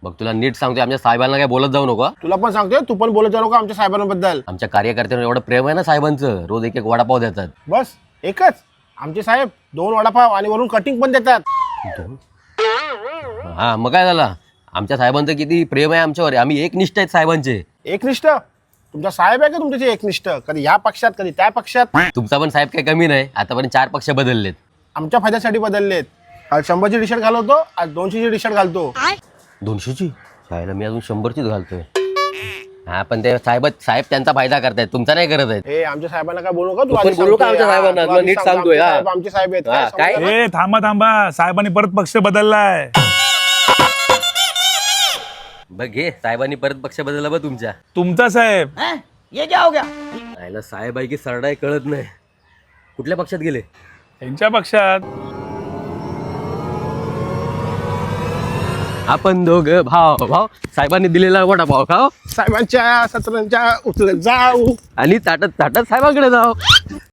बघ तुला नीट सांगतोय, आमच्या साहेबांना काय बोलत जाऊ नको. तुला पण सांगतोय, तू पण बोलत जाऊ नका आमच्या साहेबांबद्दल. आमच्या कार्यकर्त्यांवर एवढं प्रेम आहे ना साहेबांचं, रोज एक एक वडापाव देतात. बस एकच? आमचे साहेब 2 वडापाव आणि वरून कटिंग पण देतात. हा मग काय झालं, आमच्या साहेबांचं किती प्रेम आहे आमच्यावर. आम्ही एकनिष्ठ आहेत साहेबांचे. एकनिष्ठ? तुमचा साहेब आहे का तुमचे एकनिष्ठ? कधी ह्या पक्षात कधी त्या पक्षात. तुमचा पण साहेब काही कमी नाही, आतापर्यंत 4 पक्ष बदललेत. आमच्या फायद्यासाठी बदललेत. काल 100ची टी शर्ट घालवतो, आज 200ची टी शर्ट घालतो. 200ची शाळेला मी अजून 100चीच घालतोय. हा पण ते साहेब त्यांचा फायदा करतायत, तुमचा नाही करत आहेत. हे आमच्या साहेबांना काय बोलू नका तू? तू पण आधी बोलू का सांगतोय, आमच्या साहेबांना? तू तुला आधी नीट सांग, सांगतोय, आमचे हा. साहेब आमचे साहेब आहेत. हा, काय काय? समजलं? थांबा साहेबांनी परत पक्ष बदललाय. बघ घे, साहेबांनी परत पक्ष बदलला बघ तुमच्या. तुमचा साहेब ये क्या हो गया? आयला साहेब आहे की सरडाय कळत नाही. कुठल्या पक्षात गेले? यांच्या पक्षात. आपण दोघं भाव भाव साहेबांनी दिलेला वडापाव खाव साहेबांच्या सत्रांच्या उचलत जाऊ आणि ताटत ताटत साहेबांकडे जाऊ.